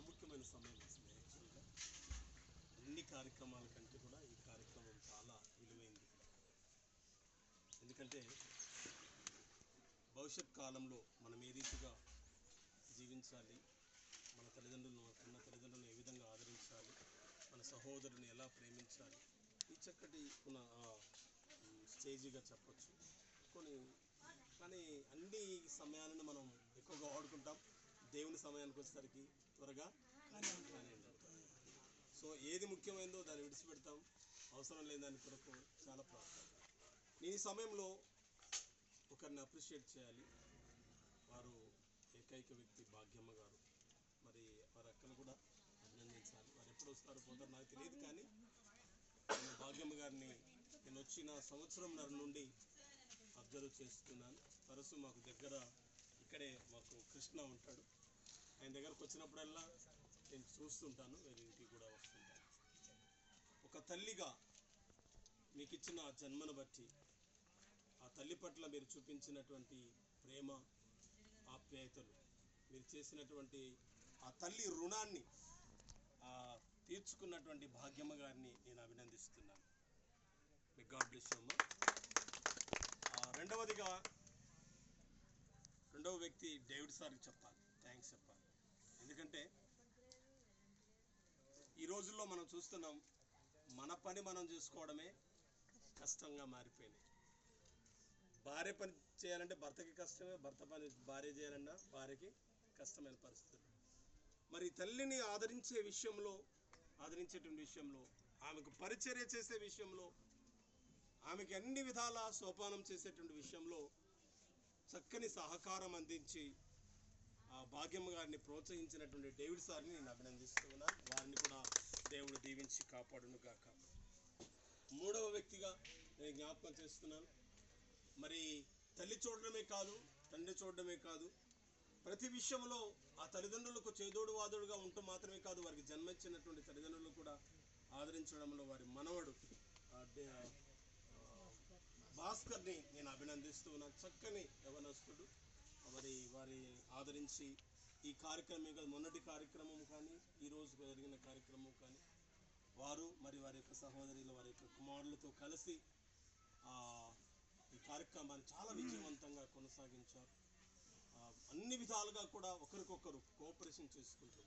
ప్రాముఖ్యమైన సమయం అసలు యాక్చువల్గా అన్ని కార్యక్రమాల కంటే కూడా ఈ కార్యక్రమం చాలా విలువైంది. ఎందుకంటే భవిష్యత్ కాలంలో మనం ఏ రీతిగా జీవించాలి, మన తల్లిదండ్రులను ఏ విధంగా ఆదరించాలి, మన సహోదరుని ఎలా ప్రేమించాలి, ఈ చక్కటి స్టేజీగా చెప్పచ్చు. కానీ అన్ని సమయాలను మనం ఎక్కువగా వాడుకుంటాం, దేవుని సమయానికి వచ్చేసరికి త్వరగా కానివ్వండి. సో ఏది ముఖ్యమైందో దాన్ని విడిచిపెడతాం, అవసరం లేని దాని కొరకు చాలా ప్రార్థన. నేను ఈ సమయంలో ఒకరిని అప్రిషియేట్ చేయాలి. వారు ఏకైక వ్యక్తి భాగ్యమ్మ గారు. మరి వారి అక్కను కూడా అభినందించాలి. వారు ఎప్పుడు వస్తారో పోతారో నాకు తెలియదు, కానీ నేను భాగ్యమ్మ గారిని నేను వచ్చిన సంవత్సరంన్నర నుండి అబ్జర్వ్ చేస్తున్నాను. తరచు మాకు దగ్గర ఇక్కడే మాకు కృష్ణ ఉంటాడు. ఆయన దగ్గరకు వచ్చినప్పుడల్లా నేను చూస్తుంటాను, వేరే ఇంటికి కూడా వస్తుంటాను. ఒక తల్లిగా మీకు ఇచ్చిన జన్మను బట్టి ఆ తల్లి పట్ల మీరు చూపించినటువంటి ప్రేమ, ఆప్యాయతలు, మీరు చేసినటువంటి ఆ తల్లి రుణాన్ని తీర్చుకున్నటువంటి భాగ్యమ్మ గారిని నేను అభినందిస్తున్నాను. మీ గాడ్ బ్లెస్ యు అమ్మ. రెండవ వ్యక్తి డేవిడ్ సార్కి చెప్పాలి, థ్యాంక్స్ చెప్పాలి. ఎందుకంటే ఈ రోజుల్లో మనం చూస్తున్నాం, మన పని మనం చేసుకోవడమే కష్టంగా మారిపోయింది. భార్య పని చేయాలంటే భర్తకి కష్టమే, భర్త పని భార్య చేయాలన్నా భార్యకి కష్టమైన పరిస్థితులు. మరి తల్లిని ఆదరించేటువంటి విషయంలో, ఆమెకు పరిచర్య చేసే విషయంలో, ఆమెకి అన్ని విధాల సోపానం చేసేటువంటి విషయంలో చక్కని సహకారం అందించి ఆ భాగ్యమ్మ గారిని ప్రోత్సహించినటువంటి డేవిడ్ సార్ని నేను అభినందిస్తున్నాను. వారిని కూడా దేవుడు దీవించి కాపాడును గాక. మూడవ వ్యక్తిగా నేను జ్ఞాపకం చేస్తున్నాను, మరి తల్లి చూడడమే కాదు, తండ్రి చూడడమే కాదు, ప్రతి విషయంలో ఆ తల్లిదండ్రులకు చేదోడు వాదోడుగా ఉంటూ మాత్రమే కాదు, వారికి జన్మించినటువంటి తల్లిదండ్రులు కూడా ఆదరించడంలో వారి మనవడు భాస్కర్ని నేను అభినందిస్తూ ఉన్నాను. చక్కని యవనస్తుడు. వారి ఆదరించి ఈ కార్యక్రమం కాదు, మొన్నటి కార్యక్రమం కానీ ఈరోజు జరిగిన కార్యక్రమం కానీ వారు మరి వారి యొక్క సహోదరులు, వారి యొక్క కుమారులతో కలిసి ఈ కార్యక్రమాన్ని చాలా విజయవంతంగా కొనసాగించారు. అన్ని విధాలుగా కూడా ఒకరికొకరు కోఆపరేషన్ చేసుకుంటూ,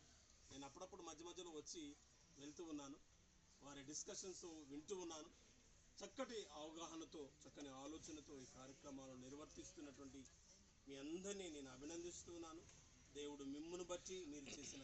నేను అప్పుడప్పుడు మధ్య మధ్యలో వచ్చి వెళ్తూ ఉన్నాను, వారి డిస్కషన్స్ వింటూ ఉన్నాను. చక్కటి అవగాహనతో, చక్కని ఆలోచనతో ఈ కార్యక్రమాలను నిర్వర్తిస్తున్నటువంటి మీ అందరినీ నేను అభినందిస్తున్నాను. దేవుడు మిమ్మును బట్టి మీరు చేసిన